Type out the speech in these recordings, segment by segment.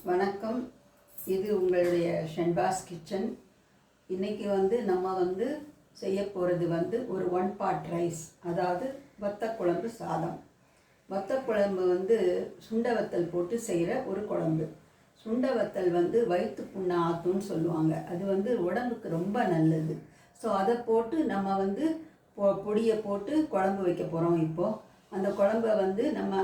வணக்கம். இது உங்களுடைய ஷென்பாஸ் கிச்சன். இன்றைக்கி நம்ம செய்ய போகிறது ஒரு 1 part ரைஸ், அதாவது வத்தக்குழம்பு சாதம். வத்தக்குழம்பு சுண்ட வத்தல் போட்டு செய்கிற ஒரு குழம்பு. சுண்ட வத்தல் வயிற்று புண்ணை ஆற்றுன்னு சொல்லுவாங்க. அது உடம்புக்கு ரொம்ப நல்லது. ஸோ அதை போட்டு நம்ம பொடியை போட்டு குழம்பு வைக்க போகிறோம். இப்போது அந்த குழம்பை நம்ம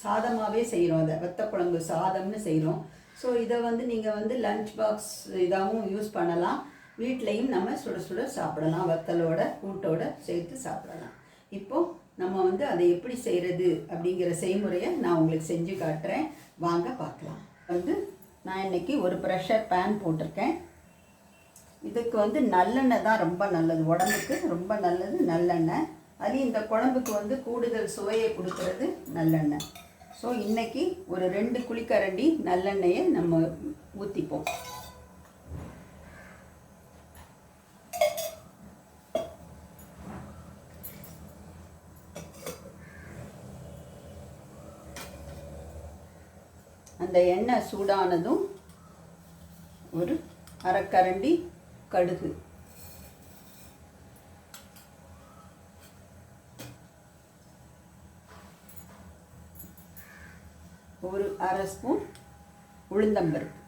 சாதமாகவே செய்கிறோம். அதை வத்தக்குழம்பு சாதம்னு செய்கிறோம். ஸோ இதை நீங்கள் லஞ்ச் பாக்ஸ் இதாகவும் யூஸ் பண்ணலாம். வீட்லேயும் நம்ம சுட சுட சாப்பிடலாம். வத்தலோட கூட்டோட சேர்த்து சாப்பிடலாம். இப்போது நம்ம அதை எப்படி செய்கிறது அப்படிங்கிற செய்முறையை நான் உங்களுக்கு செஞ்சு காட்டுறேன். வாங்க பார்க்கலாம். நான் இன்றைக்கி ஒரு ப்ரெஷர் பேன் போட்டிருக்கேன். இதுக்கு நல்லெண்ணெய் தான் ரொம்ப நல்லது, உடம்புக்கு ரொம்ப நல்லது நல்லெண்ணெய். அதுலேயும் இந்த குழம்புக்கு கூடுதல் சுவையை கொடுக்கறது நல்லெண்ணெய். ஸோ இன்றைக்கி ஒரு 2 குழிக்கரண்டி நல்லெண்ணெயை நம்ம ஊற்றிப்போம். அந்த எண்ணெய் சூடானதும் ஒரு அரைக்கரண்டி கடுகு, ஒரு அரை ஸ்பூன் உளுந்தம்பருப்பு,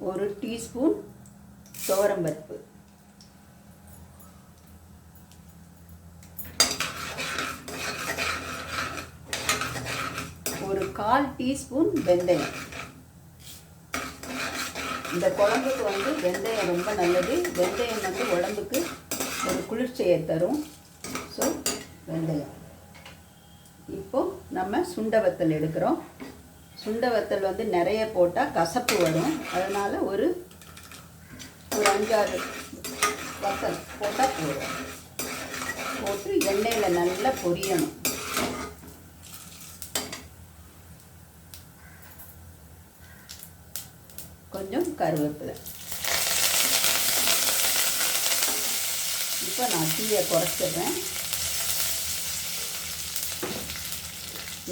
ஒரு டீஸ்பூன் துவரம்பருப்பு, ஒரு 1/4 டீஸ்பூன் வெந்தயம். இந்த குழம்புக்கு வெந்தயம் ரொம்ப நல்லது. வெந்தயம் உடம்புக்கு ஒரு குளிர்ச்சியை தரும். ஸோ வெந்தயம். இப்போது நம்ம சுண்ட வத்தல் எடுக்கிறோம். சுண்ட வத்தல் நிறைய போட்டால் கசப்பு வரும். அதனால் ஒரு 5-6 வத்தல் போட்டால் போதும். போட்டு எண்ணெயில் நல்லா பொரியணும். கொஞ்சம் கருவேப்பிலை. இப்போ நான் தீயை குறைச்சிடுறேன்.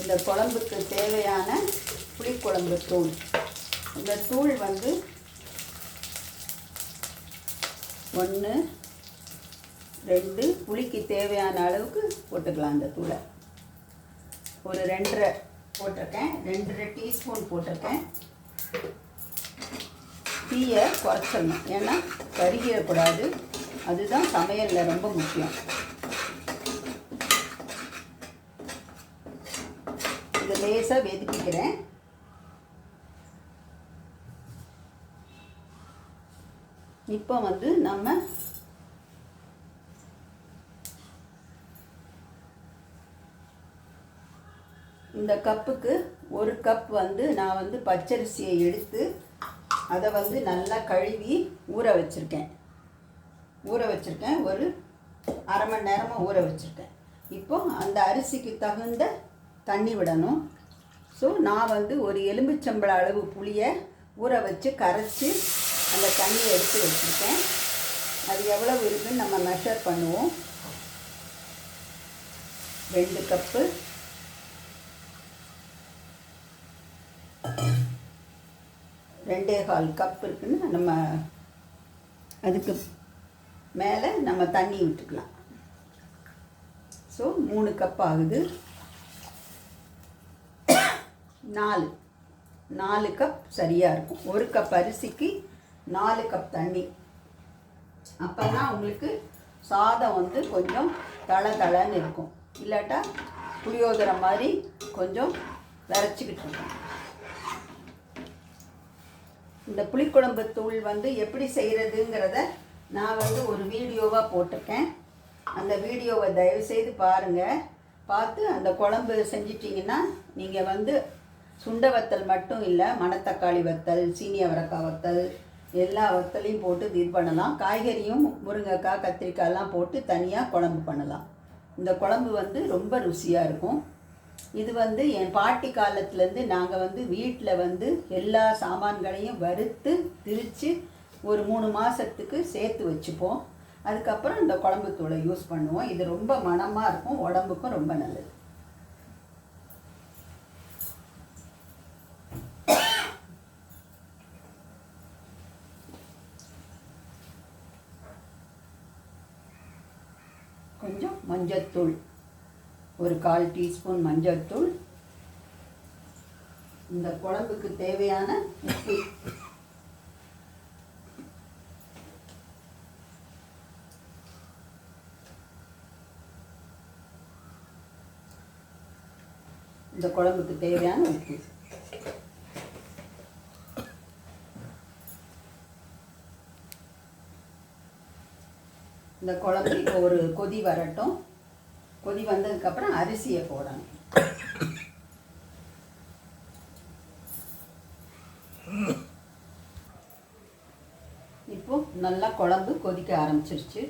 இந்த குழம்புக்கு தேவையான புளிக்குழம்பு தூள். இந்த தூள் 1, 2 புளிக்கு தேவையான அளவுக்கு போட்டுக்கலாம். அந்த தூளை ஒரு 2.5 போட்டிருக்கேன். 2.5 டீஸ்பூன் போட்டிருக்கேன். தீயை குறைச்சிடணும், ஏன்னா கருகிடக்கூடாது. அதுதான் சமையலில் ரொம்ப முக்கியம். இதை லேசாக வெதுக்கிக்கிறேன். இப்போ நம்ம இந்த கப்புக்கு 1 கப் நான் பச்சரிசியை எடுத்து அதை நல்லா கழுவி ஊற வச்சுருக்கேன். ஒரு அரை மணி நேரமாக ஊற வச்சுருக்கேன். இப்போ அந்த அரிசிக்கு தகுந்த தண்ணி விடணும். ஸோ நான் ஒரு எலும்பிச்சம்பழ அளவு புளியை ஊற வச்சு கரைச்சி அந்த தண்ணியை எடுத்து வச்சுருக்கேன். அது எவ்வளவு இருக்குதுன்னு நம்ம மெஷர் பண்ணுவோம். 2 கப்பு, 2.25 கப் இருக்குன்னு நம்ம அதுக்கு மேலே நம்ம தண்ணி விட்டுக்கலாம். ஸோ 3 கப் ஆகுது. 4 கப் சரியாக இருக்கும். 1 கப் அரிசிக்கு 4 கப் தண்ணி. அப்போ தான் உங்களுக்கு சாதம் கொஞ்சம் தளன்னு இருக்கும். இல்லாட்டா புளியோதரை மாதிரி கொஞ்சம் விரைச்சிக்கிட்டு இருக்கும். இந்த புளிக்குழம்பு தூள் எப்படி செய்கிறதுங்கிறத நான் ஒரு வீடியோவாக போட்டிருக்கேன். அந்த வீடியோவை தயவுசெய்து பாருங்கள். பார்த்து அந்த குழம்பு செஞ்சிட்டிங்கன்னா நீங்கள் சுண்ட வத்தல் மட்டும் இல்லை, மணத்தக்காளி வத்தல், சீனி அவரைக்காய் வத்தல், எல்லா வத்தலையும் போட்டு இது பண்ணலாம். காய்கறியும் முருங்கைக்காய், கத்திரிக்காயெல்லாம் போட்டு தனியாக குழம்பு பண்ணலாம். இந்த குழம்பு ரொம்ப ருசியாக இருக்கும். இது வந்து என் பாட்டி காலத்துலேருந்து நாங்கள் வந்து வீட்டில் வந்து எல்லா சாமான்களையும் வறுத்து திரித்து ஒரு 3 மாதத்துக்கு சேர்த்து வச்சுப்போம். அதுக்கப்புறம் இந்த குழம்பு தூளை யூஸ் பண்ணுவோம். இது ரொம்ப மணமாக இருக்கும், உடம்புக்கும் ரொம்ப நல்லது. கொஞ்சம் மஞ்சத்தூள், ஒரு 1/4 டீஸ்பூன் மஞ்சத்தூள், இந்த குழம்புக்கு தேவையான உப்பு, இந்த குழம்புக்கு தேவையான உப்பு. இந்த குழம்பு இப்போ ஒரு கொதி வரட்டும். கொதி வந்ததுக்கப்புறம் அரிசியை போடணும். இப்போ நல்லா குழம்பு கொதிக்க ஆரம்பிச்சிருச்சு.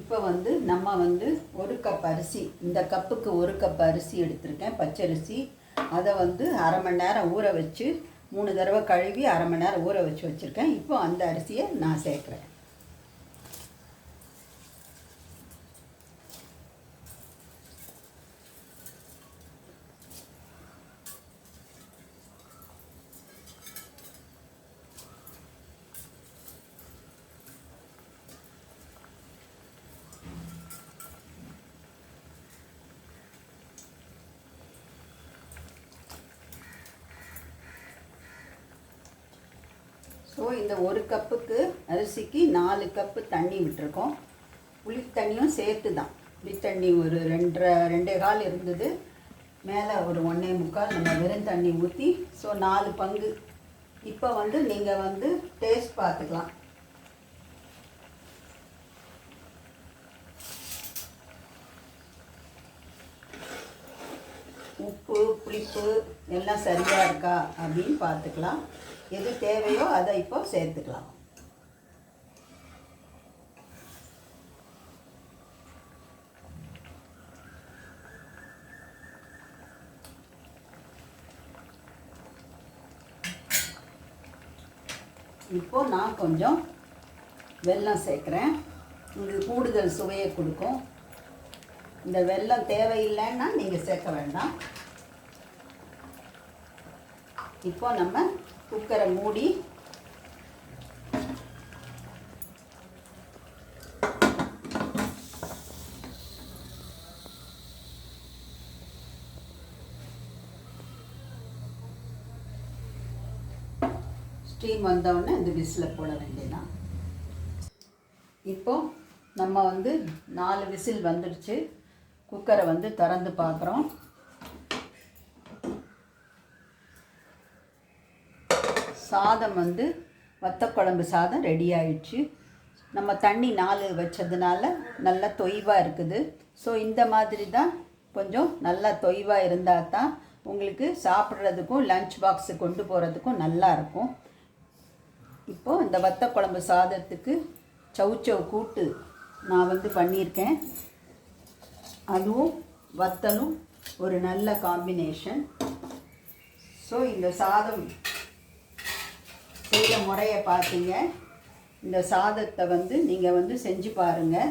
இப்போ வந்து நம்ம வந்து 1 கப் அரிசி, இந்த கப்புக்கு 1 கப் அரிசி எடுத்திருக்கேன், பச்சரிசி. அதை வந்து 1/2 மணி நேரம் ஊற வச்சு 3 தடவை கழுவி 1/2 மணி நேரம் ஊற வச்சு வச்சுருக்கேன். இப்போ அந்த அரிசியை நான் சேர்க்குறேன். ஸோ இந்த 1 கப்புக்கு அரிசிக்கு 4 கப்பு தண்ணி விட்டுருக்கோம். புளி தண்ணியும் சேர்த்து தான். புளி தண்ணி ஒரு 2.25 இருந்தது, மேலே ஒரு 1.25 நம்ம வெறும் தண்ணி ஊற்றி, ஸோ 4 பங்கு. இப்போ வந்து நீங்கள் வந்து டேஸ்ட் பார்த்துக்கலாம். உப்பு புளிப்பு எல்லாம் சரியாக இருக்கா அப்படின்னு பார்த்துக்கலாம். எது தேவையோ அதை இப்போ சேர்த்துக்கலாம். இப்போ நான் கொஞ்சம் வெல்லம் சேர்க்குறேன். இது கூடுதல் சுவையை கொடுக்கும். இந்த வெல்லம் தேவையில்லைன்னா நீங்கள் சேர்க்க வேண்டாம். இப்போ நம்ம குக்கரை மூடி ஸ்டீம் வந்தவுடனே இந்த விசில் போட வேண்டியதான். இப்போ நம்ம வந்து 4 விசில் வந்துடுச்சு. குக்கரை வந்து திறந்து பார்க்குறோம். சாதம் வந்து வத்தக்குழம்பு சாதம் ரெடி ஆயிடுச்சு. நம்ம தண்ணி 4 வச்சதுனால நல்லா தொய்வாக இருக்குது. ஸோ இந்த மாதிரி தான் கொஞ்சம் நல்லா தொய்வாக இருந்தால் தான் உங்களுக்கு சாப்பிட்றதுக்கும் லஞ்ச் பாக்ஸு கொண்டு போகிறதுக்கும் நல்லா இருக்கும். இப்போது இந்த வத்தக்குழம்பு சாதத்துக்கு சவுச்சவ் கூட்டு நான் வந்து பண்ணியிருக்கேன். அதுவும் வத்தலும் ஒரு நல்ல காம்பினேஷன். ஸோ இந்த சாதம் செய்கிற முறையை பார்த்தீங்க. இந்த சாதத்தை வந்து நீங்கள் வந்து செஞ்சு பாருங்கள்.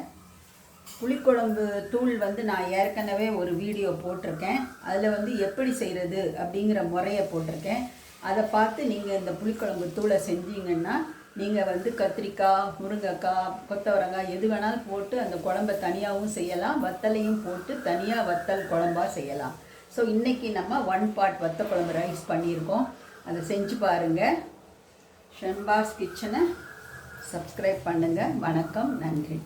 புளிக்குழம்பு தூள் வந்து நான் ஏற்கனவே ஒரு வீடியோ போட்டிருக்கேன். அதில் வந்து எப்படி செய்கிறது அப்படிங்கிற முறையை போட்டிருக்கேன். அதை பார்த்து நீங்கள் இந்த புளிக்குழம்பு தூளை செஞ்சீங்கன்னா நீங்கள் வந்து கத்திரிக்காய், முருங்கைக்காய், கொத்தவரங்காய் எது வேணாலும் போட்டு அந்த குழம்பை தனியாகவும் செய்யலாம், வத்தலையும் போட்டு தனியாக வத்தல் குழம்பாக செய்யலாம். ஸோ இன்றைக்கி நம்ம 1 பாட் வத்த குழம்பு ரைஸ் பண்ணியிருக்கோம். அதை செஞ்சு பாருங்கள். ஷென்பாஸ் கிச்சனை சப்ஸ்கிரைப் பண்ணுங்கள். வணக்கம், நன்றி.